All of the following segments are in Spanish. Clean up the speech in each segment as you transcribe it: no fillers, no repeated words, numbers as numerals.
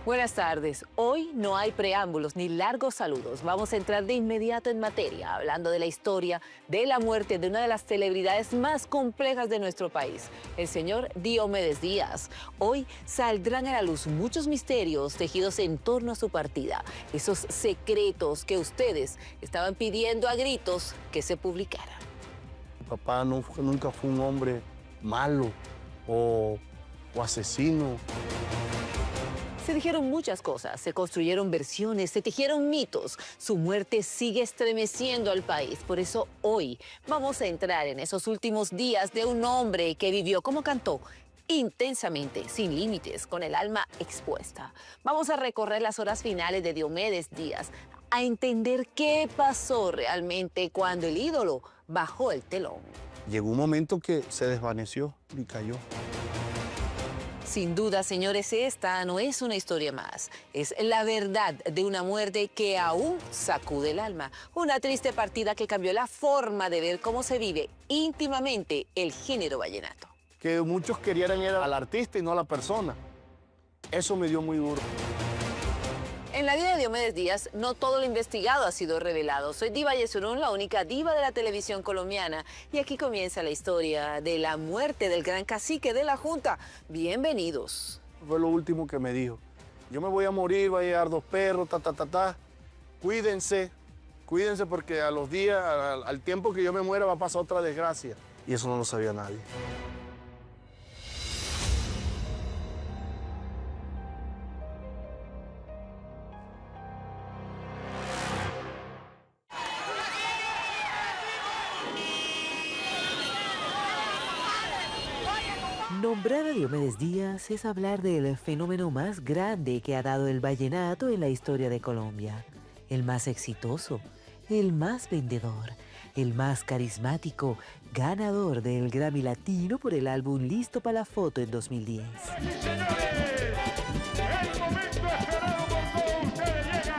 Buenas tardes. Hoy no hay preámbulos ni largos saludos. Vamos a entrar de inmediato en materia, hablando de la historia de la muerte de una de las celebridades más complejas de nuestro país, el señor Diomedes Díaz. Hoy saldrán a la luz muchos misterios tejidos en torno a su partida, esos secretos que ustedes estaban pidiendo a gritos que se publicaran. Mi papá nunca fue un hombre malo o asesino. Se dijeron muchas cosas, se construyeron versiones, se tejieron mitos. Su muerte sigue estremeciendo al país. Por eso hoy vamos a entrar en esos últimos días de un hombre que vivió como cantó, intensamente, sin límites, con el alma expuesta. Vamos a recorrer las horas finales de Diomedes Díaz, a entender qué pasó realmente cuando el ídolo bajó el telón. Llegó un momento que se desvaneció y cayó. Sin duda, señores, esta no es una historia más. Es la verdad de una muerte que aún sacude el alma. Una triste partida que cambió la forma de ver cómo se vive íntimamente el género vallenato. Que muchos querían era al artista y no a la persona. Eso me dio muy duro. En la vida de Diomedes Díaz, no todo lo investigado ha sido revelado. Soy Diva Yesurún, la única diva de la televisión colombiana. Y aquí comienza la historia de la muerte del gran cacique de la Junta. Bienvenidos. Fue lo último que me dijo. Yo me voy a morir, va a llegar 2 perros, Cuídense porque a los días, al tiempo que yo me muera va a pasar otra desgracia. Y eso no lo sabía nadie. Nombrar a Diomedes Díaz es hablar del fenómeno más grande que ha dado el vallenato en la historia de Colombia. El más exitoso, el más vendedor, el más carismático, ganador del Grammy Latino por el álbum Listo para la Foto en 2010. El momento esperado por todos ustedes llega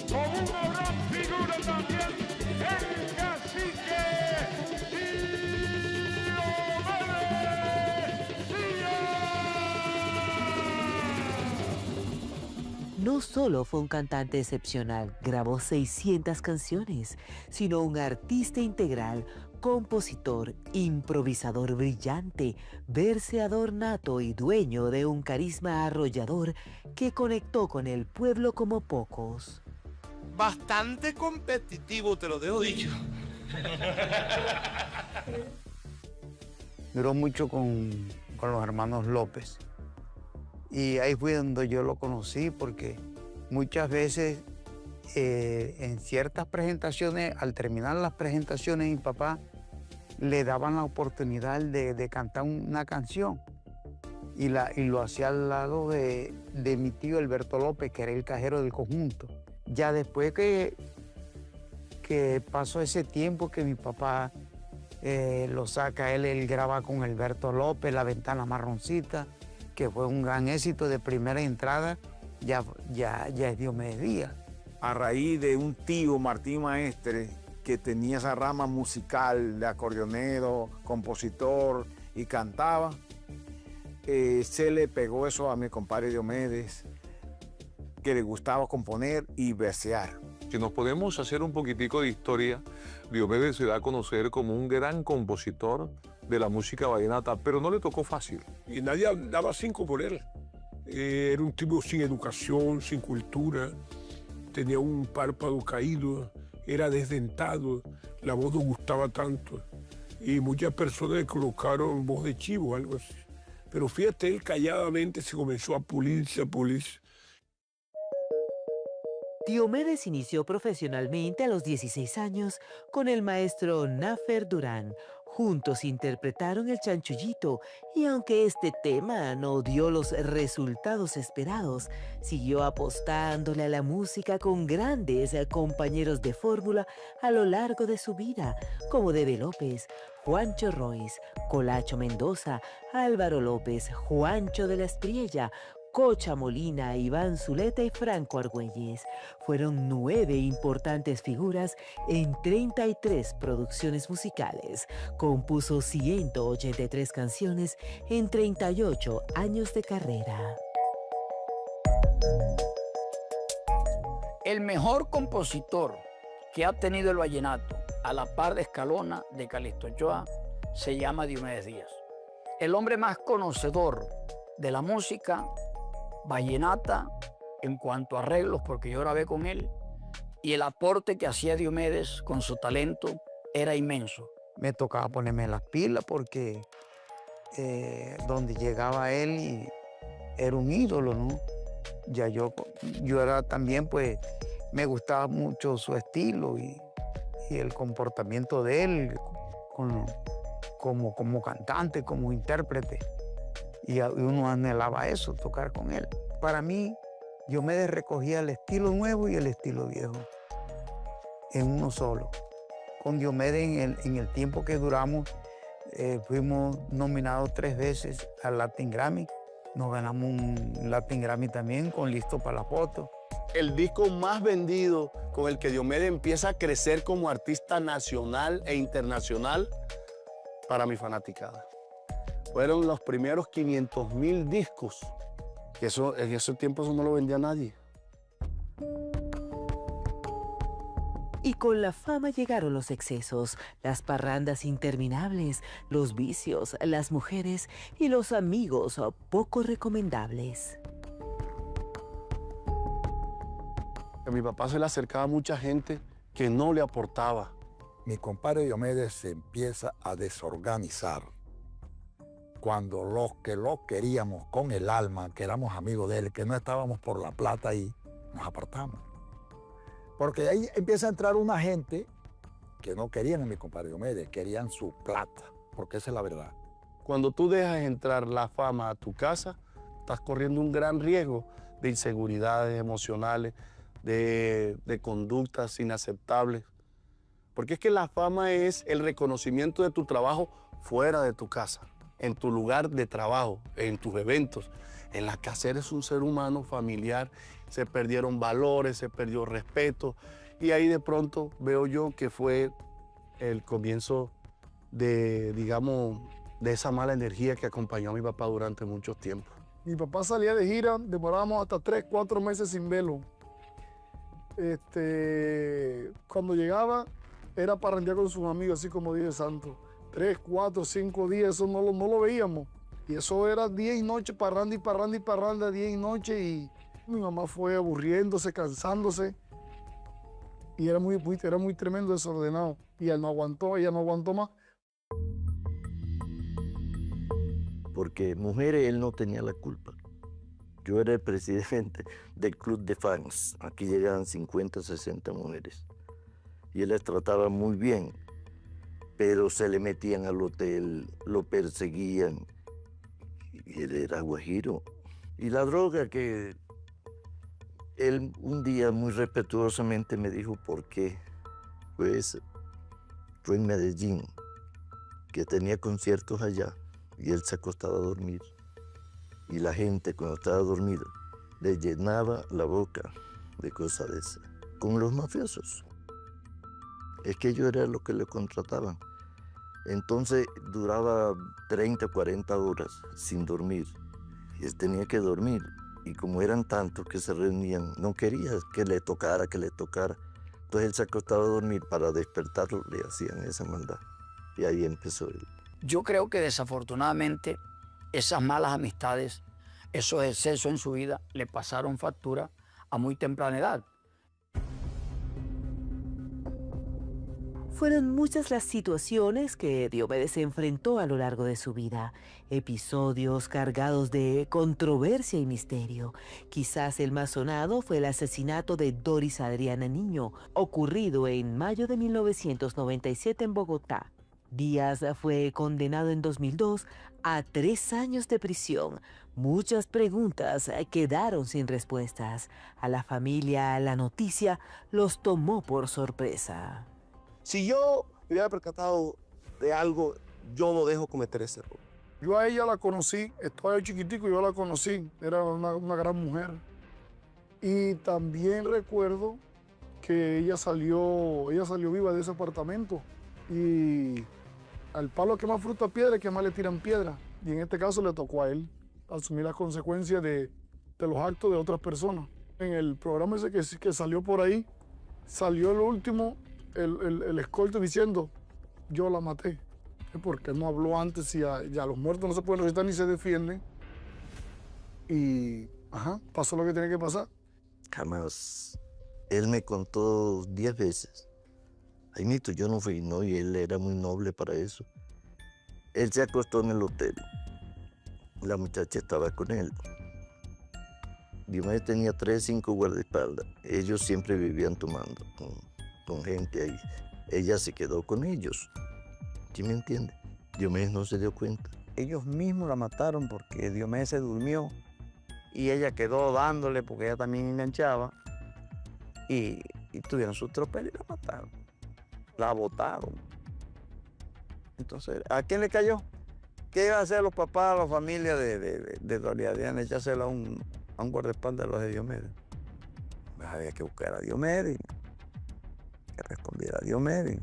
con una gran figura también, el cacique No solo fue un cantante excepcional, grabó 600 canciones, sino un artista integral, compositor, improvisador brillante, verseador nato y dueño de un carisma arrollador que conectó con el pueblo como pocos. Bastante competitivo, te lo dejo dicho. Duró mucho con los hermanos López. Y ahí fue donde yo lo conocí, porque muchas veces en ciertas presentaciones, al terminar las presentaciones, mi papá le daban la oportunidad de cantar una canción. Y lo hacía al lado de mi tío Alberto López, que era el cajero del conjunto. Ya después que pasó ese tiempo que mi papá lo saca, él graba con Alberto López, La Ventana Marroncita, que fue un gran éxito de primera entrada, ya es Diomedes Díaz. A raíz de un tío, Martín Maestre, que tenía esa rama musical de acordeonero, compositor y cantaba, se le pegó eso a mi compadre Diomedes, que le gustaba componer y versear. Si nos podemos hacer un poquitico de historia, Diomedes se da a conocer como un gran compositor de la música vallenata, pero no le tocó fácil. Y nadie daba 5 por él. Era un tipo sin educación, sin cultura, tenía un párpado caído, era desdentado, la voz no gustaba tanto. Y muchas personas le colocaron voz de chivo, algo así. Pero fíjate, él calladamente se comenzó a pulirse. Diomedes inició profesionalmente a los 16 años con el maestro Nafer Durán. Juntos interpretaron El Chanchullito y aunque este tema no dio los resultados esperados, siguió apostándole a la música con grandes compañeros de fórmula a lo largo de su vida, como Dede López, Juancho Royce, Colacho Mendoza, Álvaro López, Juancho de la Espriella, Cocha Molina, Iván Zuleta y Franco Argüelles. Fueron 9 importantes figuras en 33 producciones musicales. Compuso 183 canciones en 38 años de carrera. El mejor compositor que ha tenido el vallenato a la par de Escalona, de Calixto Ochoa, se llama Diomedes Díaz. El hombre más conocedor de la música vallenata en cuanto a arreglos, porque yo grabé con él, y el aporte que hacía Diomedes con su talento era inmenso. Me tocaba ponerme las pilas porque donde llegaba él y era un ídolo, ¿no? Ya yo era también, pues, me gustaba mucho su estilo y el comportamiento de él como cantante, como intérprete. Y uno anhelaba eso, tocar con él. Para mí, Diomedes recogía el estilo nuevo y el estilo viejo en uno solo. Con Diomedes, en el tiempo que duramos, fuimos nominados 3 veces al Latin Grammy. Nos ganamos un Latin Grammy también con Listo para la Foto. El disco más vendido con el que Diomedes empieza a crecer como artista nacional e internacional para mi fanaticada. Fueron los primeros 500.000 discos. Que eso, en ese tiempo eso no lo vendía nadie. Y con la fama llegaron los excesos, las parrandas interminables, los vicios, las mujeres y los amigos poco recomendables. A mi papá se le acercaba mucha gente que no le aportaba. Mi compadre Diomedes se empieza a desorganizar cuando los que lo queríamos con el alma, que éramos amigos de él, que no estábamos por la plata ahí, nos apartamos. Porque ahí empieza a entrar una gente que no querían a mi compadre Diomedes, querían su plata, porque esa es la verdad. Cuando tú dejas entrar la fama a tu casa, estás corriendo un gran riesgo de inseguridades emocionales, de conductas inaceptables. Porque es que la fama es el reconocimiento de tu trabajo fuera de tu casa, en tu lugar de trabajo, en tus eventos. En la casa eres un ser humano familiar, se perdieron valores, se perdió respeto. Y ahí de pronto veo yo que fue el comienzo de, digamos, de esa mala energía que acompañó a mi papá durante mucho tiempo. Mi papá salía de gira, demorábamos hasta 3, 4 meses sin verlo. Cuando llegaba, era parrandear con sus amigos, así como dice Santo. 3, 4, 5 días, eso no lo veíamos. Y eso era día y noche, parranda y parranda y parranda, día y noche. Y mi mamá fue aburriéndose, cansándose. Y era muy tremendo, desordenado. Y ella no aguantó más. Porque mujeres él no tenía la culpa. Yo era el presidente del club de fans. Aquí llegaban 50, 60 mujeres. Y él las trataba muy bien, pero se le metían al hotel, lo perseguían. Y él era guajiro. Y la droga que él un día muy respetuosamente me dijo por qué. Pues fue en Medellín, que tenía conciertos allá, y él se acostaba a dormir. Y la gente, cuando estaba dormida, le llenaba la boca de cosas de esas. Con los mafiosos. Es que ellos eran los que le contrataban. Entonces duraba 30, 40 horas sin dormir. Y él tenía que dormir. Y como eran tantos que se reunían, no quería que le tocara. Entonces él se acostaba a dormir, para despertarlo le hacían esa maldad. Y ahí empezó él. Yo creo que desafortunadamente esas malas amistades, esos excesos en su vida, le pasaron factura a muy temprana edad. Fueron muchas las situaciones que Diomedes enfrentó a lo largo de su vida, episodios cargados de controversia y misterio. Quizás el más sonado fue el asesinato de Doris Adriana Niño, ocurrido en mayo de 1997 en Bogotá. Díaz fue condenado en 2002 a 3 años de prisión. Muchas preguntas quedaron sin respuestas. A la familia la noticia los tomó por sorpresa. Si yo me hubiera percatado de algo, yo no dejo cometer ese error. Yo a ella la conocí, estaba yo chiquitico, yo la conocí, era una gran mujer. Y también recuerdo que ella salió viva de ese apartamento. Y al palo que más fruta piedra, que más le tiran piedra. Y en este caso le tocó a él asumir las consecuencias de de los actos de otras personas. En el programa ese que salió por ahí, salió el último, el escolta diciendo, yo la maté. Porque no habló antes y ya los muertos no se pueden resistir ni se defienden. Y pasó lo que tenía que pasar. Jamás. Él me contó 10 veces. Jaimito, yo no fui, no, y él era muy noble para eso. Él se acostó en el hotel. La muchacha estaba con él. Diomedes tenía 3, 5 guardaespaldas. Ellos siempre vivían tomando con gente ahí. Ella se quedó con ellos. ¿Sí me entiende? Diomedes no se dio cuenta. Ellos mismos la mataron porque Diomedes se durmió y ella quedó dándole porque ella también enganchaba y tuvieron su tropel y la mataron. La botaron. Entonces, ¿a quién le cayó? ¿Qué iban a hacer los papás, la familia de Doriadiana? Echársela a un guardaespaldas de los de Diomedes. Pues había que buscar a Diomedes, que respondiera a Diomedes.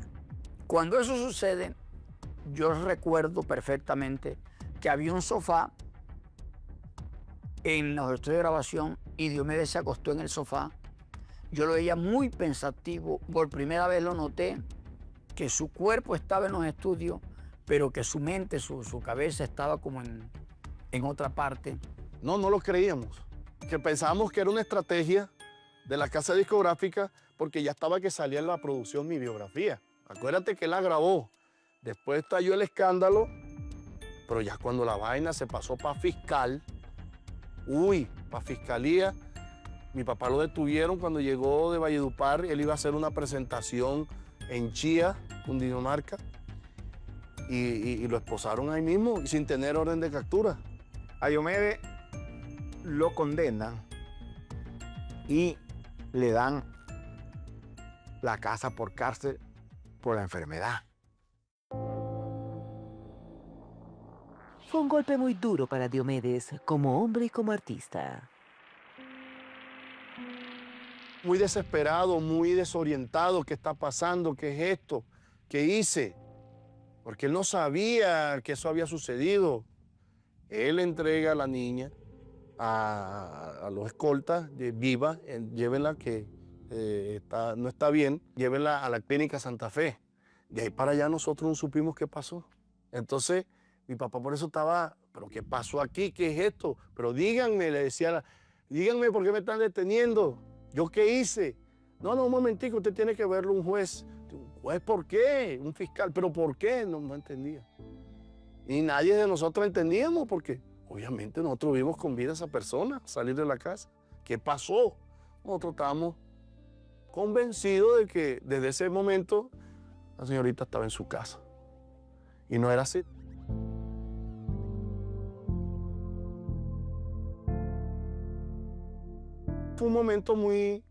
Cuando eso sucede, yo recuerdo perfectamente que había un sofá en los estudios de grabación y Diomedes se acostó en el sofá. Yo lo veía muy pensativo. Por primera vez lo noté, que su cuerpo estaba en los estudios, pero que su mente, su cabeza estaba como en otra parte. No lo creíamos. Que pensábamos que era una estrategia de la casa discográfica porque ya estaba que salía en la producción mi biografía. Acuérdate que él la grabó. Después estalló el escándalo, pero ya cuando la vaina se pasó para fiscal, para fiscalía, mi papá lo detuvieron cuando llegó de Valledupar. Él iba a hacer una presentación en Chía, Cundinamarca, y lo esposaron ahí mismo y sin tener orden de captura. A Diomedes lo condenan y le dan la casa por cárcel por la enfermedad. Fue un golpe muy duro para Diomedes, como hombre y como artista. Muy desesperado, muy desorientado. ¿Qué está pasando? ¿Qué es esto? ¿Qué hice? Porque él no sabía que eso había sucedido. Él entrega a la niña a los escoltas, viva, llévenla que no está bien, llévenla a la clínica Santa Fe. De ahí para allá nosotros no supimos qué pasó. Entonces, mi papá por eso estaba, ¿pero qué pasó aquí? ¿Qué es esto? Pero díganme, le decía, díganme por qué me están deteniendo. ¿Yo qué hice? No, un momentico, usted tiene que verlo un juez. ¿Un juez por qué? Un fiscal, ¿pero por qué? No entendía. Y nadie de nosotros entendíamos porque obviamente nosotros vimos con vida a esa persona salir de la casa. ¿Qué pasó? Nosotros estábamos convencidos de que desde ese momento la señorita estaba en su casa. Y no era así. Fue un momento muy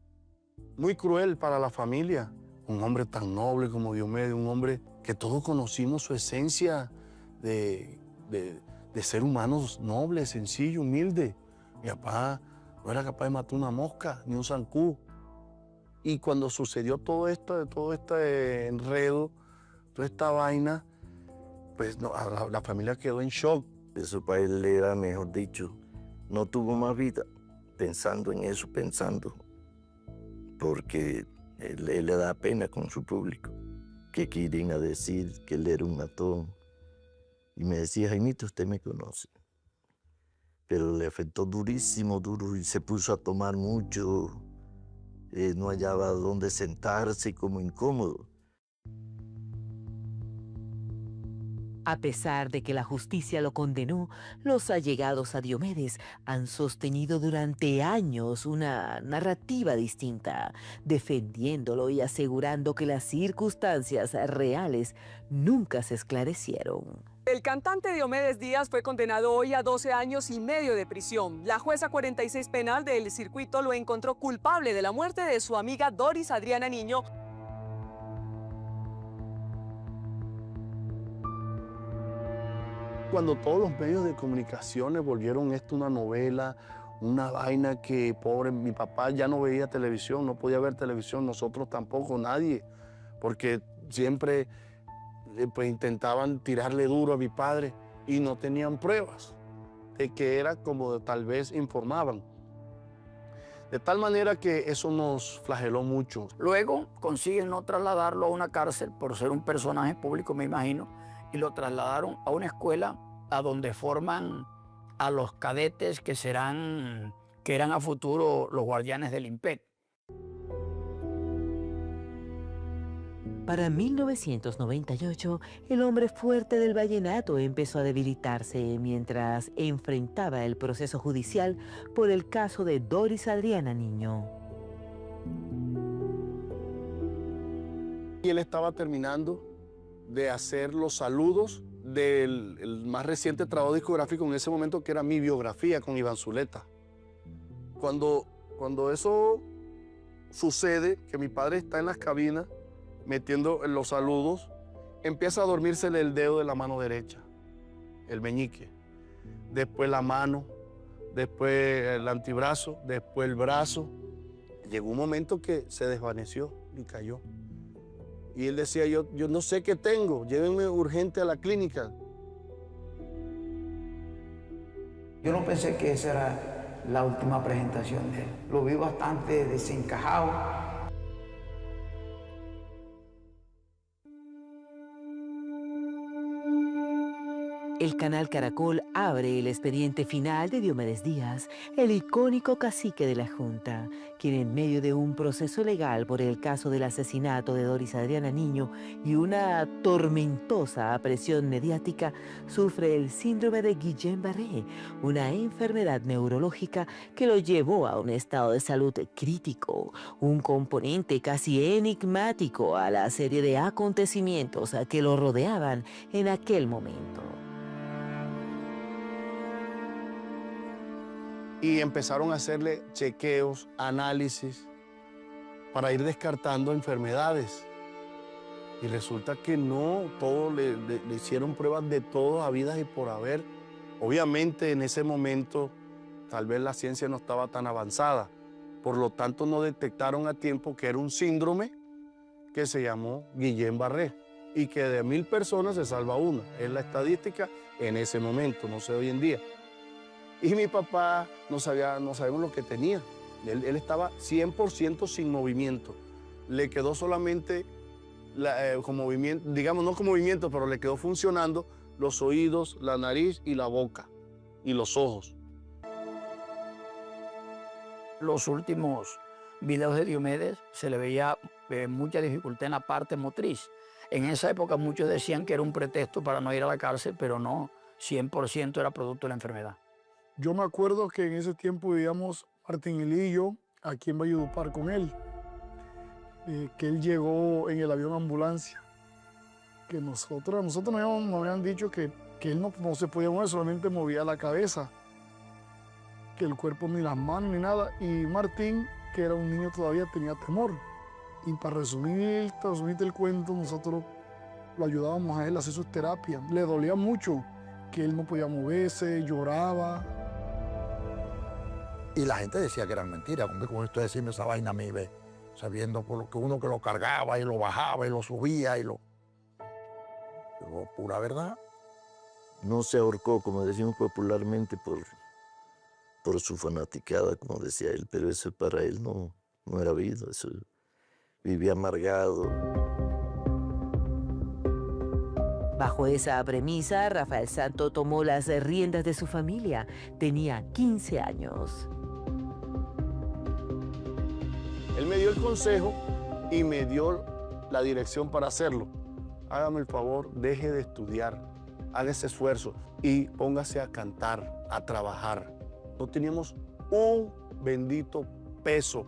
cruel para la familia. Un hombre tan noble como Diomedes, un hombre que todos conocimos su esencia de ser humanos nobles, sencillo, humilde. Mi papá no era capaz de matar una mosca ni un zancú. Y cuando sucedió todo este enredo, toda esta vaina, pues la familia quedó en shock. Eso para él era, mejor dicho, no tuvo más vida pensando en eso, porque él le da pena con su público, que quieren a decir que él era un matón. Y me decía, Jaimito, usted me conoce. Pero le afectó durísimo, duro, y se puso a tomar mucho. No hallaba dónde sentarse, como incómodo. A pesar de que la justicia lo condenó, los allegados a Diomedes han sostenido durante años una narrativa distinta, defendiéndolo y asegurando que las circunstancias reales nunca se esclarecieron. El cantante Diomedes Díaz fue condenado hoy a 12 años y medio de prisión. La jueza 46 penal del circuito lo encontró culpable de la muerte de su amiga Doris Adriana Niño. Cuando todos los medios de comunicación volvieron esto una novela, una vaina que, pobre, mi papá ya no veía televisión, no podía ver televisión, nosotros tampoco, nadie, porque siempre pues intentaban tirarle duro a mi padre y no tenían pruebas de que era como tal vez informaban. De tal manera que eso nos flageló mucho. Luego consiguen no trasladarlo a una cárcel por ser un personaje público, me imagino, y lo trasladaron a una escuela a donde forman a los cadetes que eran a futuro los guardianes del IMPEC. Para 1998, el hombre fuerte del vallenato empezó a debilitarse mientras enfrentaba el proceso judicial por el caso de Doris Adriana Niño. Y él estaba terminando de hacer los saludos del el más reciente trabajo discográfico en ese momento, que era Mi Biografía con Iván Zuleta. Cuando eso sucede, que mi padre está en las cabinas metiendo los saludos, empieza a dormírsele el dedo de la mano derecha, el meñique, después la mano, después el antebrazo, después el brazo. Llegó un momento que se desvaneció y cayó. Y él decía, yo no sé qué tengo, llévenme urgente a la clínica. Yo no pensé que esa era la última presentación de él. Lo vi bastante desencajado. El canal Caracol abre el expediente final de Diomedes Díaz, el icónico cacique de la Junta, quien en medio de un proceso legal por el caso del asesinato de Doris Adriana Niño y una tormentosa presión mediática, sufre el síndrome de Guillain-Barré, una enfermedad neurológica que lo llevó a un estado de salud crítico, un componente casi enigmático a la serie de acontecimientos que lo rodeaban en aquel momento. Y empezaron a hacerle chequeos, análisis, para ir descartando enfermedades. Y resulta que no, todo le hicieron pruebas de todo, habidas y por haber. Obviamente en ese momento tal vez la ciencia no estaba tan avanzada, por lo tanto no detectaron a tiempo que era un síndrome que se llamó Guillain-Barré y que de 1000 personas se salva una. Es la estadística en ese momento, no sé hoy en día. Y mi papá no sabemos lo que tenía. Él estaba 100% sin movimiento. Le quedó solamente con movimiento, digamos no con movimiento, pero le quedó funcionando los oídos, la nariz y la boca y los ojos. Los últimos videos de Diomedes se le veía mucha dificultad en la parte motriz. En esa época muchos decían que era un pretexto para no ir a la cárcel, pero no, 100% era producto de la enfermedad. Yo me acuerdo que en ese tiempo vivíamos Martín y yo aquí en Valledupar con él, que él llegó en el avión ambulancia, que nosotros nos habían dicho que él no se podía mover, solamente movía la cabeza, que el cuerpo ni las manos ni nada, y Martín, que era un niño todavía, tenía temor. Y para resumirte el cuento, nosotros lo ayudábamos a él a hacer sus terapias. Le dolía mucho que él no podía moverse, lloraba. Y la gente decía que eran mentiras. Como usted decirme esa vaina a mí, ve, sabiendo por lo que uno que lo cargaba y lo bajaba y lo subía y lo... Pero pura verdad. No se ahorcó, como decimos popularmente, por su fanaticada, como decía él, pero eso para él no era vida, eso vivía amargado. Bajo esa premisa, Rafael Santo tomó las riendas de su familia. Tenía 15 años. Él me dio el consejo y me dio la dirección para hacerlo. Hágame el favor, deje de estudiar, haga ese esfuerzo y póngase a cantar, a trabajar. No teníamos un bendito peso.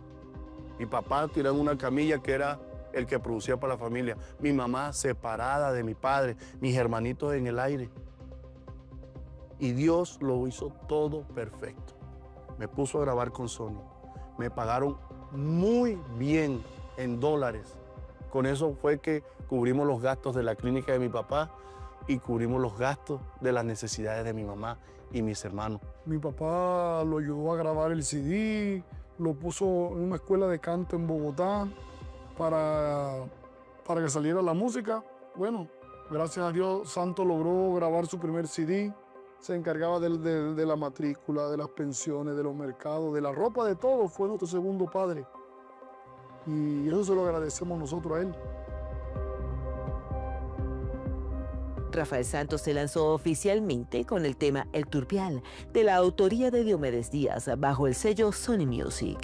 Mi papá tiraba en una camilla que era el que producía para la familia. Mi mamá separada de mi padre, mis hermanitos en el aire. Y Dios lo hizo todo perfecto. Me puso a grabar con Sony. Me pagaron muy bien en dólares. Con eso fue que cubrimos los gastos de la clínica de mi papá y cubrimos los gastos de las necesidades de mi mamá y mis hermanos. Mi papá lo ayudó a grabar el CD, lo puso en una escuela de canto en Bogotá para que saliera la música. Bueno, gracias a Dios, Santo logró grabar su primer CD Se encargaba de la matrícula, de las pensiones, de los mercados, de la ropa, de todo. Fue nuestro segundo padre. Y eso se lo agradecemos nosotros a él. Rafael Santos se lanzó oficialmente con el tema El Turpial, de la autoría de Diomedes Díaz, bajo el sello Sony Music.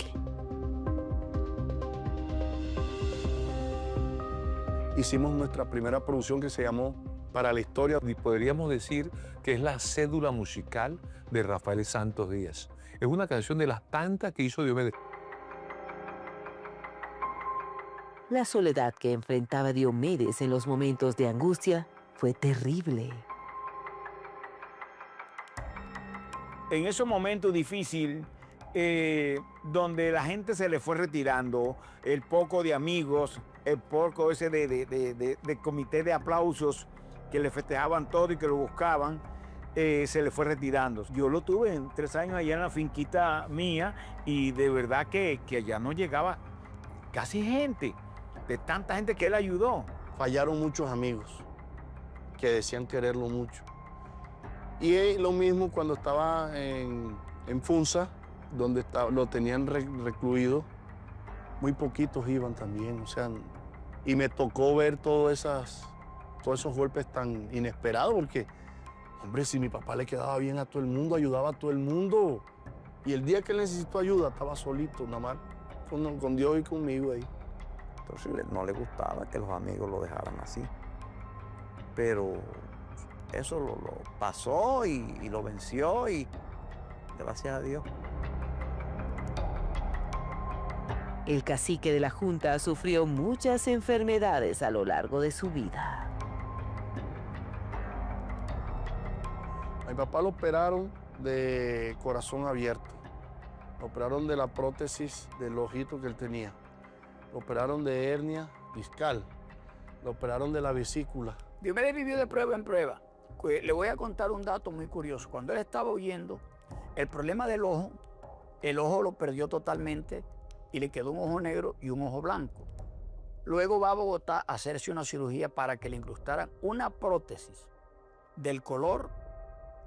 Hicimos nuestra primera producción que se llamó Para la Historia. Y podríamos decir que es la cédula musical de Rafael Santos Díaz. Es una canción de las tantas que hizo Diomedes. La soledad que enfrentaba Diomedes en los momentos de angustia fue terrible. En esos momentos difíciles, donde la gente se le fue retirando, el poco de amigos, el poco ese de comité de aplausos que le festejaban todo y que lo buscaban, se le fue retirando. Yo lo tuve en 3 años allá en la finquita mía y de verdad que allá no llegaba casi gente, de tanta gente que él ayudó. Fallaron muchos amigos que decían quererlo mucho. Y lo mismo cuando estaba en Funza, donde lo tenían recluido, muy poquitos iban también, o sea, y me tocó ver todos esos golpes tan inesperados, porque, hombre, si mi papá le quedaba bien a todo el mundo, ayudaba a todo el mundo, y el día que él necesitó ayuda, estaba solito, nada más, con Dios y conmigo ahí. Entonces no le gustaba que los amigos lo dejaran así, pero eso lo pasó y lo venció y gracias a Dios. El cacique de la Junta sufrió muchas enfermedades a lo largo de su vida. A mi papá lo operaron de corazón abierto. Lo operaron de la prótesis del ojito que él tenía. Lo operaron de hernia discal. Lo operaron de la vesícula. Diomedes vivió de prueba en prueba. Le voy a contar un dato muy curioso. Cuando él estaba huyendo, el problema del ojo, el ojo lo perdió totalmente y le quedó un ojo negro y un ojo blanco. Luego va a Bogotá a hacerse una cirugía para que le incrustaran una prótesis del color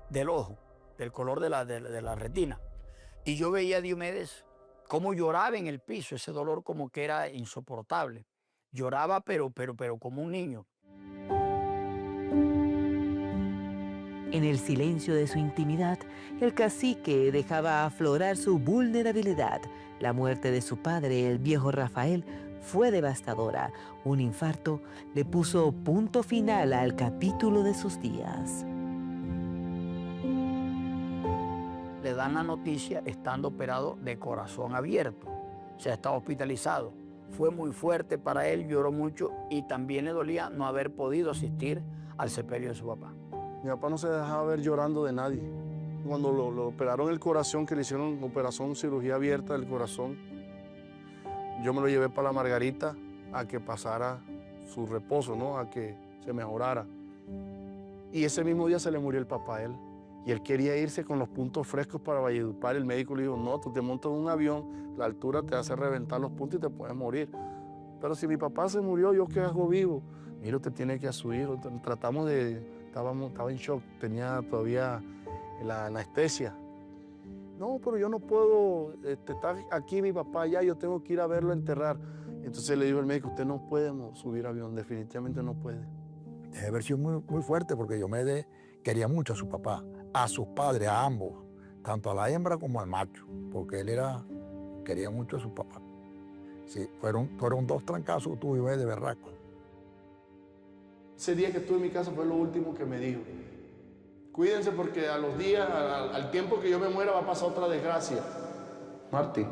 del ojo, del color de la retina. Y yo veía a Diomedes cómo lloraba en el piso, ese dolor como que era insoportable. Lloraba pero como un niño. En el silencio de su intimidad, el cacique dejaba aflorar su vulnerabilidad. La muerte de su padre, el viejo Rafael, fue devastadora. Un infarto le puso punto final al capítulo de sus días. Le dan la noticia estando operado de corazón abierto. O sea, estaba hospitalizado. Fue muy fuerte para él, lloró mucho y también le dolía no haber podido asistir al sepelio de su papá. Mi papá no se dejaba ver llorando de nadie. Cuando lo operaron el corazón, que le hicieron operación, cirugía abierta del corazón, yo me lo llevé para la Margarita a que pasara su reposo, ¿no? A que se mejorara. Y ese mismo día se le murió el papá a él. Y él quería irse con los puntos frescos para Valledupar. El médico le dijo, no, tú te montas en un avión, la altura te hace reventar los puntos y te puedes morir. Pero si mi papá se murió, ¿yo qué hago vivo? Mira, usted tiene que ir a su hijo. Tratamos de... Estaba en shock, tenía todavía la anestesia. No, pero yo no puedo, está aquí mi papá ya, yo tengo que ir a verlo a enterrar. Entonces le dijo al médico, usted no puede subir avión, definitivamente no puede. Debe haber sido muy fuerte porque Diomedes quería mucho a su papá, a sus padres, a ambos, tanto a la hembra como al macho, porque él quería mucho a su papá. Sí, fueron 2 trancazos que tuvo de berraco. Ese día que estuve en mi casa fue lo último que me dijo. Cuídense porque a los días, al tiempo que yo me muera va a pasar otra desgracia. Martín.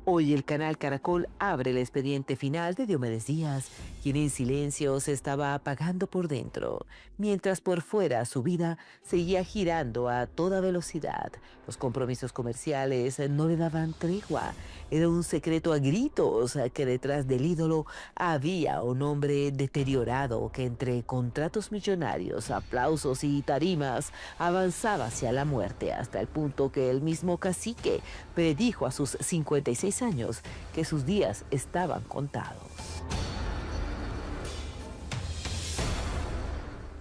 Hoy el canal Caracol abre el expediente final de Diomedes Díaz, quien en silencio se estaba apagando por dentro, mientras por fuera su vida seguía girando a toda velocidad. Los compromisos comerciales no le daban tregua. Era un secreto a gritos que detrás del ídolo había un hombre deteriorado que entre contratos millonarios, aplausos y tarimas avanzaba hacia la muerte, hasta el punto que el mismo cacique predijo a sus 56 16 años que sus días estaban contados.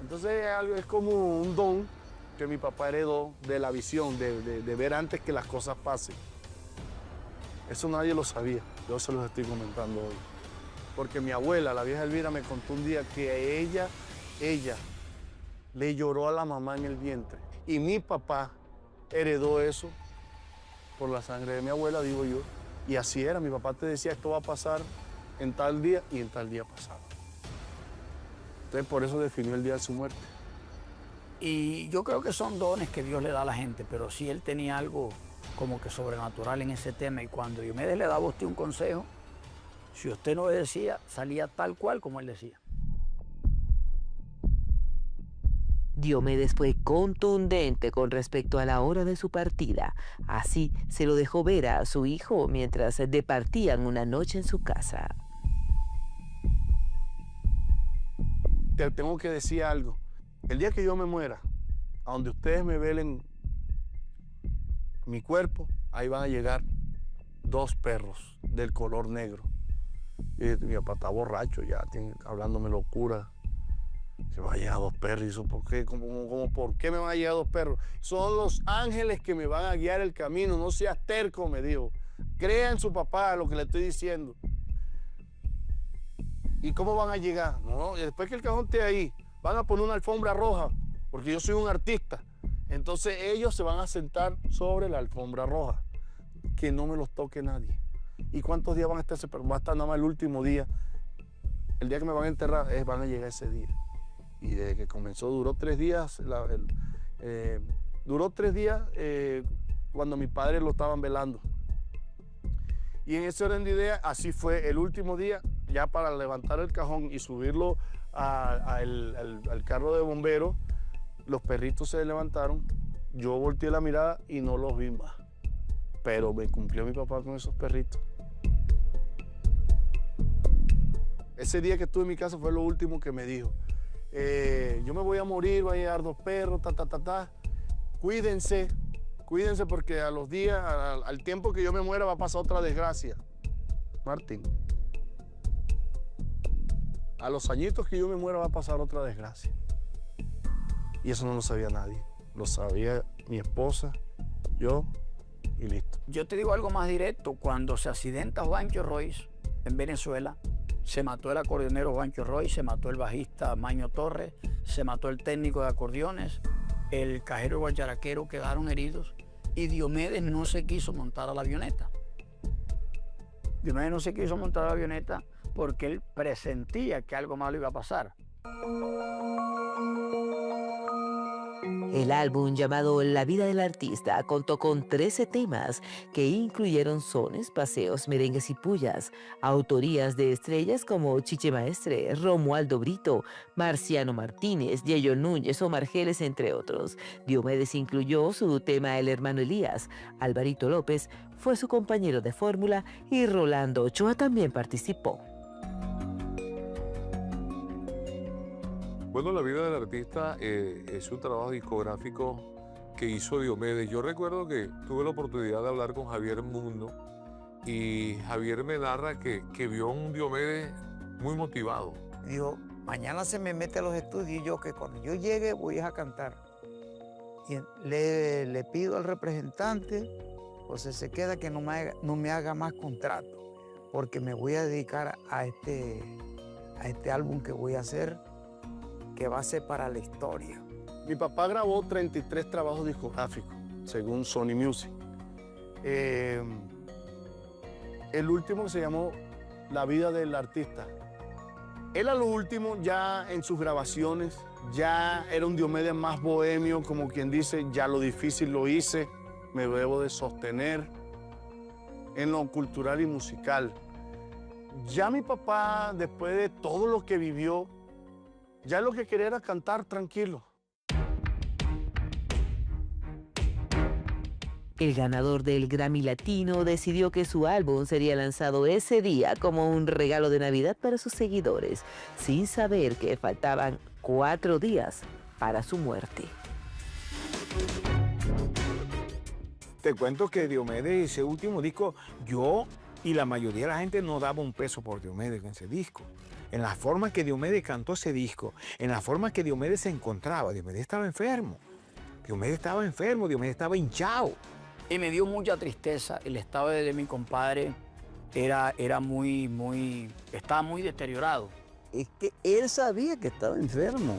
Entonces es como un don que mi papá heredó de la visión, de ver antes que las cosas pasen. Eso nadie lo sabía, yo se los estoy comentando hoy. Porque mi abuela, la vieja Elvira, me contó un día que ella le lloró a la mamá en el vientre. Y mi papá heredó eso por la sangre de mi abuela, digo yo. Y así era, mi papá te decía, esto va a pasar en tal día y en tal día pasaba. Entonces por eso definió el día de su muerte. Y yo creo que son dones que Dios le da a la gente, pero sí él tenía algo como que sobrenatural en ese tema. Y cuando Diomedes le daba a usted un consejo, si usted no obedecía, salía tal cual como él decía. Diomedes fue contundente con respecto a la hora de su partida. Así se lo dejó ver a su hijo mientras departían una noche en su casa. Te tengo que decir algo. El día que yo me muera, a donde ustedes me velen mi cuerpo, ahí van a llegar 2 perros del color negro. Y mi papá está borracho ya, hablándome locura. Que va a llegar 2 perros. Y eso, ¿por qué? ¿Por qué me van a llegar 2 perros? Son los ángeles que me van a guiar el camino. No seas terco, me dijo. Crea en su papá lo que le estoy diciendo. ¿Y cómo van a llegar? No, después que el cajón esté ahí, van a poner una alfombra roja, porque yo soy un artista. Entonces ellos se van a sentar sobre la alfombra roja. Que no me los toque nadie. ¿Y cuántos días van a estar? Va a estar nada más el último día. El día que me van a enterrar, van a llegar ese día. Y desde que comenzó, duró 3 días. Duró 3 días cuando mis padres lo estaban velando. Y en ese orden de idea, así fue el último día, ya para levantar el cajón y subirlo al carro de bomberos. Los perritos se levantaron, yo volteé la mirada y no los vi más. Pero me cumplió mi papá con esos perritos. Ese día que estuve en mi casa fue lo último que me dijo. Yo me voy a morir, va a llegar 2 perros, Cuídense, cuídense porque a los días, al tiempo que yo me muera va a pasar otra desgracia. Martín, a los añitos que yo me muera va a pasar otra desgracia. Y eso no lo sabía nadie. Lo sabía mi esposa, yo y listo. Yo te digo algo más directo. Cuando se accidenta Juancho Royce en Venezuela, se mató el acordeonero Juancho Royce, se mató el bajista Maño Torres, se mató el técnico de acordeones, el cajero guacharaquero, quedaron heridos y Diomedes no se quiso montar a la avioneta. Diomedes no se quiso montar a la avioneta porque él presentía que algo malo iba a pasar. El álbum llamado La vida del artista contó con 13 temas que incluyeron sones, paseos, merengues y pullas, autorías de estrellas como Chiche Maestre, Romualdo Brito, Marciano Martínez, Yello Núñez o Margeles, entre otros. Diomedes incluyó su tema El hermano Elías, Alvarito López fue su compañero de fórmula y Rolando Ochoa también participó. Bueno, La vida del artista es un trabajo discográfico que hizo Diomedes. Yo recuerdo que tuve la oportunidad de hablar con Javier Mundo y Javier me narra que vio a un Diomedes muy motivado. Dijo, mañana se me mete a los estudios y yo que cuando yo llegue voy a cantar. Y le pido al representante, José Sequeda, que no me haga más contrato, porque me voy a dedicar a este álbum que voy a hacer, que va a ser para la historia. Mi papá grabó 33 trabajos discográficos, según Sony Music. El último se llamó La vida del artista. Él a lo último, ya en sus grabaciones, ya era un Diomedes más bohemio, como quien dice, ya lo difícil lo hice, me debo de sostener en lo cultural y musical. Ya mi papá, después de todo lo que vivió, ya lo que quería era cantar tranquilo. El ganador del Grammy Latino decidió que su álbum sería lanzado ese día como un regalo de Navidad para sus seguidores, sin saber que faltaban 4 días para su muerte. Te cuento que Diomedes, ese último disco, yo Y la mayoría de la gente no daba un peso por Diomedes en ese disco. En la forma que Diomedes cantó ese disco, en la forma que Diomedes se encontraba. Diomedes estaba enfermo. Diomedes estaba hinchado. Y me dio mucha tristeza. El estado de mi compadre estaba muy deteriorado. Es que él sabía que estaba enfermo.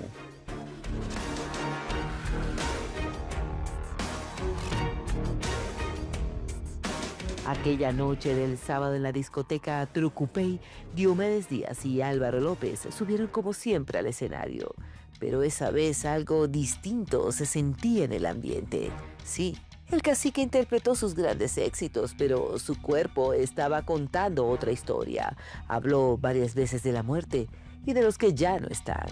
Aquella noche del sábado en la discoteca Trucupey, Diomedes Díaz y Álvaro López subieron como siempre al escenario. Pero esa vez algo distinto se sentía en el ambiente. Sí, el cacique interpretó sus grandes éxitos, pero su cuerpo estaba contando otra historia. Habló varias veces de la muerte y de los que ya no están.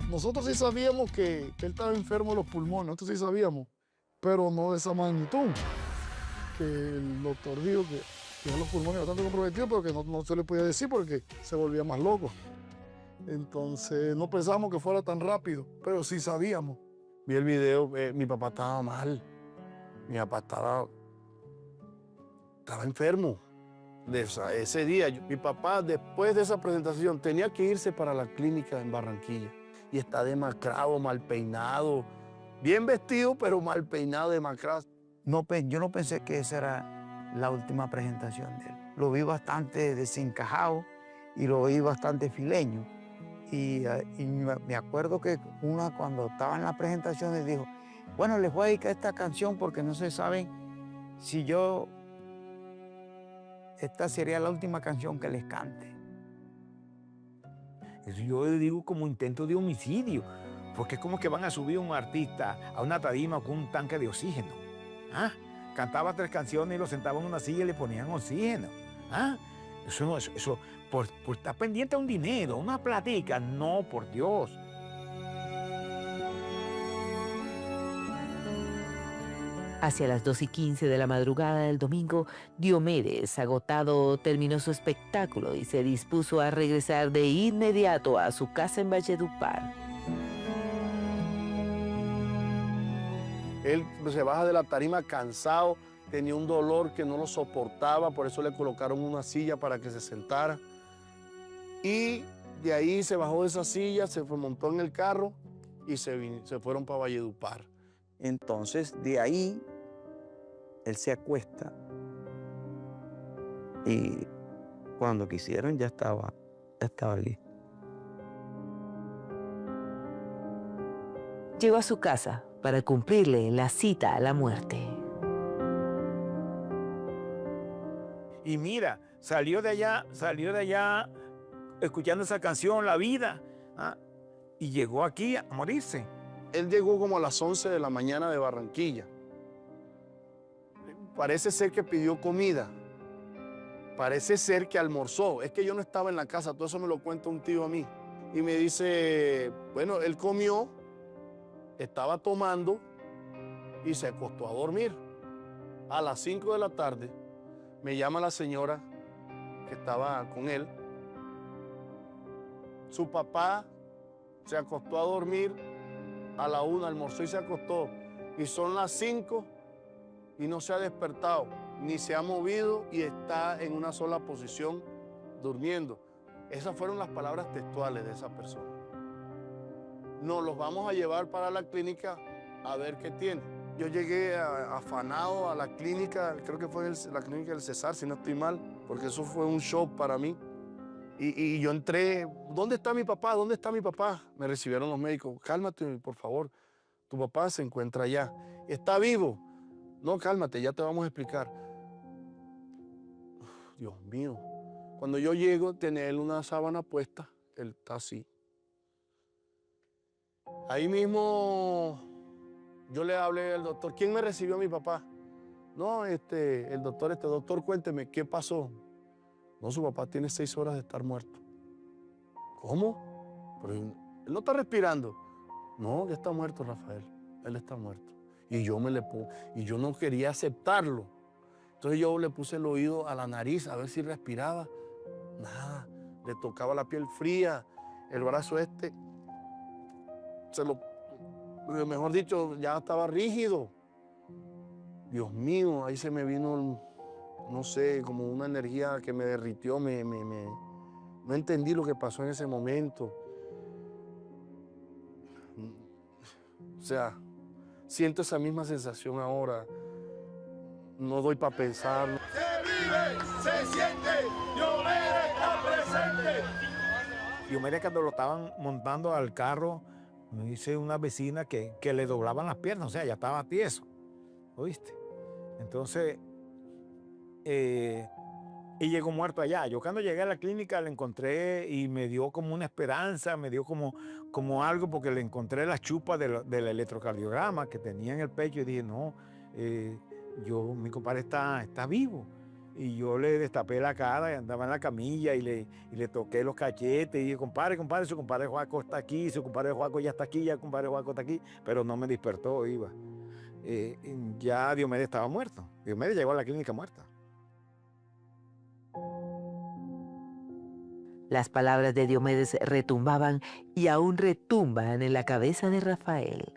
Nosotros sí sabíamos que él estaba enfermo de los pulmones, nosotros sí sabíamos, pero no de esa magnitud. Que el doctor dijo que tenía los pulmones bastante comprometidos, pero que no se le podía decir porque se volvía más loco. Entonces no pensábamos que fuera tan rápido, pero sí sabíamos. Vi el video, mi papá estaba mal. Mi papá estaba enfermo. Ese día, mi papá, después de esa presentación, tenía que irse para la clínica en Barranquilla. Y está demacrado, mal peinado, bien vestido, pero mal peinado, demacrado. Yo no pensé que esa era la última presentación de él. Lo vi bastante desencajado y lo vi bastante fileño. Y me acuerdo que cuando estaba en la presentación le dijo, bueno, les voy a dedicar esta canción porque no se saben si esta sería la última canción que les cante. Eso yo digo como intento de homicidio, porque es como que van a subir a un artista a una tarima con un tanque de oxígeno. ¿Ah? Cantaba 3 canciones y lo sentaban en una silla y le ponían oxígeno. ¿Ah? Eso por estar pendiente a un dinero, una platica, no, por Dios. Hacia las 2:15 de la madrugada del domingo, Diomedes, agotado, terminó su espectáculo y se dispuso a regresar de inmediato a su casa en Valledupar. Él se baja de la tarima cansado, tenía un dolor que no lo soportaba, por eso le colocaron una silla para que se sentara. Y de ahí se bajó de esa silla, se montó en el carro y se fueron para Valledupar. Entonces, de ahí, él se acuesta y cuando quisieron ya estaba listo. Llegó a su casa para cumplirle la cita a la muerte. Y mira, salió de allá escuchando esa canción, La Vida, ¿ah? Y llegó aquí a morirse. Él llegó como a las 11 de la mañana de Barranquilla. Parece ser que pidió comida. Parece ser que almorzó. Es que yo no estaba en la casa, todo eso me lo cuenta un tío a mí. Y me dice, bueno, él comió, estaba tomando y se acostó a dormir. A las 5 de la tarde me llama la señora que estaba con él. Su papá se acostó a dormir. A la 1 almorzó y se acostó. Y son las 5 y no se ha despertado, ni se ha movido y está en una sola posición durmiendo. Esas fueron las palabras textuales de esa persona. Nos los vamos a llevar para la clínica a ver qué tiene. Yo llegué afanado a la clínica, creo que fue la clínica del Cesar, si no estoy mal, porque eso fue un shock para mí. Y yo entré, ¿dónde está mi papá? ¿Dónde está mi papá? Me recibieron los médicos, cálmate, por favor, tu papá se encuentra allá. ¿Está vivo? No, cálmate, ya te vamos a explicar. Dios mío, cuando yo llego, tiene él una sábana puesta, él está así. Ahí mismo yo le hablé al doctor, ¿quién me recibió a mi papá? No, el doctor, cuénteme, ¿qué pasó? No, su papá tiene 6 horas de estar muerto. ¿Cómo? Pero él no está respirando. No, ya está muerto, Rafael. Él está muerto. Y yo no quería aceptarlo. Entonces yo le puse el oído a la nariz a ver si respiraba. Nada. Le tocaba la piel fría, el brazo mejor dicho, ya estaba rígido. Dios mío, ahí se me vino, no sé, como una energía que me derritió, no entendí lo que pasó en ese momento. O sea, siento esa misma sensación ahora. No doy para pensar. Se vive, se siente, Diomedes está presente. Diomedes, cuando lo estaban montando al carro, me dice una vecina que le doblaban las piernas, o sea, ya estaba tieso, ¿oíste? Entonces, y llegó muerto allá. Yo cuando llegué a la clínica le encontré y me dio como una esperanza, me dio como algo, porque le encontré la chupa del electrocardiograma que tenía en el pecho y dije, no, mi compadre está vivo. Y yo le destapé la cara y andaba en la camilla y le toqué los cachetes y dije, compadre, su compadre Joaco está aquí, su compadre Joaco ya está aquí, ya el compadre Joaco está aquí, pero no me despertó, iba. Ya Diomedes estaba muerto. Diomedes llegó a la clínica muerta. Las palabras de Diomedes retumbaban y aún retumban en la cabeza de Rafael.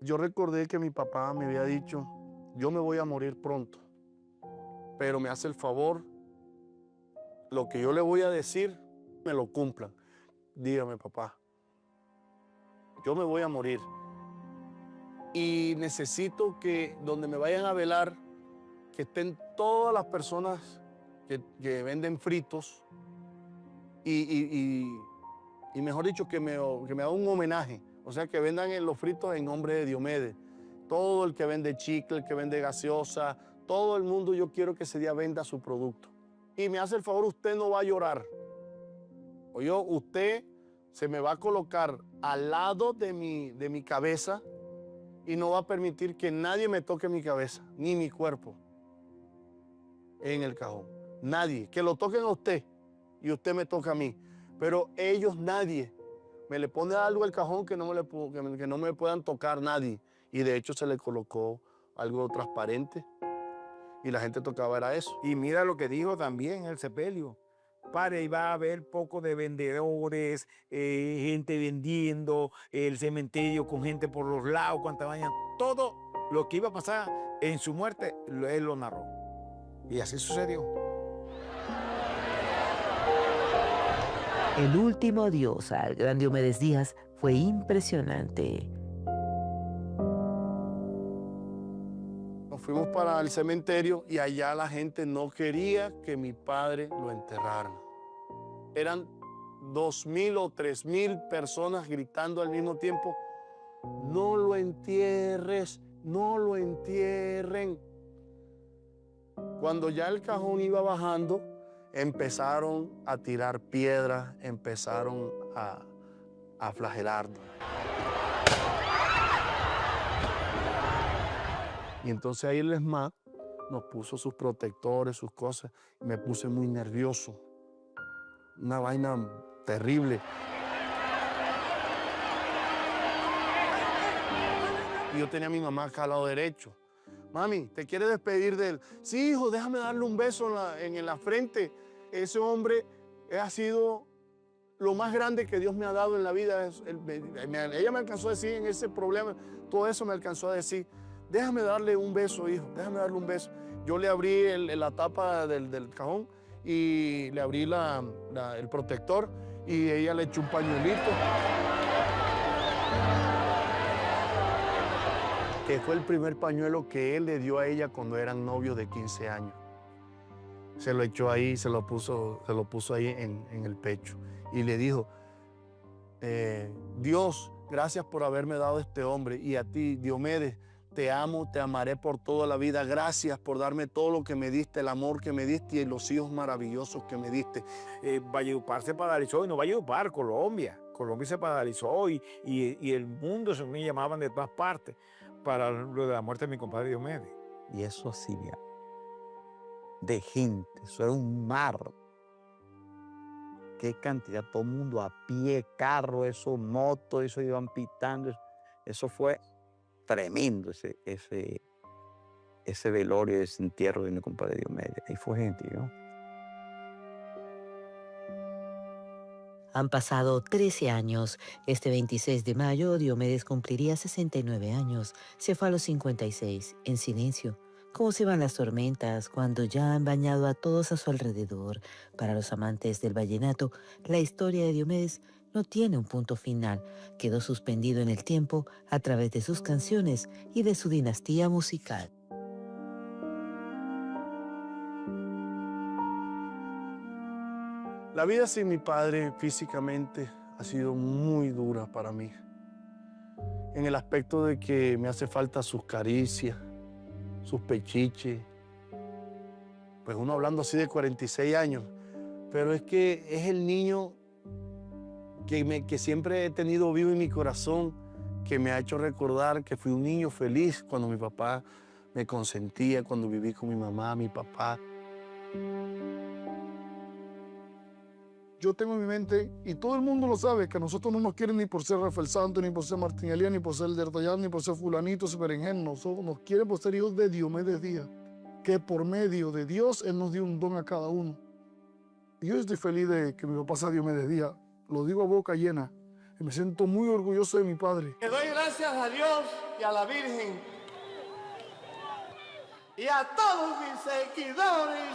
Yo recordé que mi papá me había dicho, yo me voy a morir pronto, pero me hace el favor, lo que yo le voy a decir, me lo cumplan. Dígame, papá, yo me voy a morir y necesito que donde me vayan a velar, que estén todas las personas que venden fritos y mejor dicho, que me hagan un homenaje, o sea, que vendan los fritos en nombre de Diomedes. Todo el que vende chicle, el que vende gaseosa, todo el mundo yo quiero que ese día venda su producto. Y me hace el favor, usted no va a llorar. Oye, usted se me va a colocar al lado de mi cabeza y no va a permitir que nadie me toque mi cabeza, ni mi cuerpo en el cajón. Nadie. Que lo toquen a usted y usted me toca a mí. Pero ellos, nadie. Me le pone algo al cajón que no me puedan tocar nadie. Y de hecho se le colocó algo transparente y la gente tocaba era eso. Y mira lo que dijo también el sepelio. Padre, iba a haber poco de vendedores, gente vendiendo, el cementerio con gente por los lados, cuánta vaina. Todo lo que iba a pasar en su muerte, él lo narró. Y así sucedió. El último adiós al gran Diomedes Díaz fue impresionante. Nos fuimos para el cementerio y allá la gente no quería que mi padre lo enterraran. Eran 2,000 o 3,000 personas gritando al mismo tiempo, no lo entierres, no lo entierren. Cuando ya el cajón iba bajando, empezaron a tirar piedras, empezaron a flagelarnos. Y entonces ahí el ESMAD nos puso sus protectores, sus cosas, y me puse muy nervioso. Una vaina terrible. Y yo tenía a mi mamá acá al lado derecho. Mami, ¿te quieres despedir de él? Sí, hijo, déjame darle un beso en la frente. Ese hombre ha sido lo más grande que Dios me ha dado en la vida. Ella me alcanzó a decir en ese problema, todo eso me alcanzó a decir. Déjame darle un beso, hijo, déjame darle un beso. Yo le abrí la tapa del cajón y le abrí el protector y ella le echó un pañuelito. Que fue el primer pañuelo que él le dio a ella cuando eran novios de 15 años. Se lo echó ahí, se lo puso ahí en el pecho. Y le dijo, Dios, gracias por haberme dado este hombre. Y a ti, Diomedes, te amo, te amaré por toda la vida. Gracias por darme todo lo que me diste, el amor que me diste y los hijos maravillosos que me diste. Valledupar se paralizó y no Valledupar, Colombia. Colombia se paralizó y el mundo se me llamaban de todas partes para lo de la muerte de mi compadre Diomedes. Y eso así, de gente, eso era un mar. Qué cantidad, todo el mundo a pie, carro, eso, motos, eso iban pitando. Eso fue tremendo, ese velorio, ese entierro de mi compadre Diomedes. Ahí fue gente, ¿no? Han pasado 13 años. Este 26 de mayo, Diomedes cumpliría 69 años. Se fue a los 56, en silencio. ¿Cómo se van las tormentas cuando ya han bañado a todos a su alrededor? Para los amantes del vallenato, la historia de Diomedes no tiene un punto final. Quedó suspendido en el tiempo a través de sus canciones y de su dinastía musical. La vida sin mi padre físicamente ha sido muy dura para mí. En el aspecto de que me hace falta sus caricias, sus pechiches. Pues uno hablando así de 46 años. Pero es que es el niño que siempre he tenido vivo en mi corazón, que me ha hecho recordar que fui un niño feliz cuando mi papá me consentía, cuando viví con mi mamá, mi papá. Yo tengo en mi mente, y todo el mundo lo sabe, que a nosotros no nos quieren ni por ser Rafael Santos, ni por ser Martín Elías, ni por ser D'Artagnan, ni por ser fulanito, Berenjén. Nosotros nos quieren por ser hijos de Diomedes Díaz, que por medio de Dios Él nos dio un don a cada uno. Y yo estoy feliz de que mi papá sea Diomedes Díaz. Lo digo a boca llena. Y me siento muy orgulloso de mi padre. Le doy gracias a Dios y a la Virgen y a todos mis seguidores.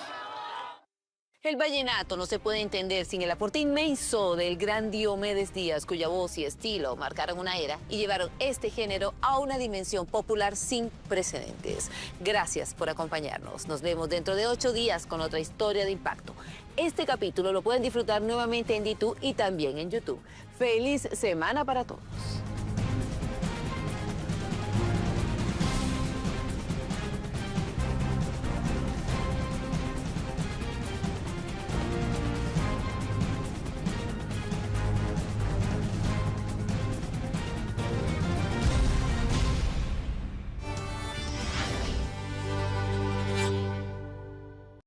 El vallenato no se puede entender sin el aporte inmenso del gran Diomedes Díaz, cuya voz y estilo marcaron una era y llevaron este género a una dimensión popular sin precedentes. Gracias por acompañarnos. Nos vemos dentro de 8 días con otra historia de impacto. Este capítulo lo pueden disfrutar nuevamente en DTV y también en YouTube. ¡Feliz semana para todos!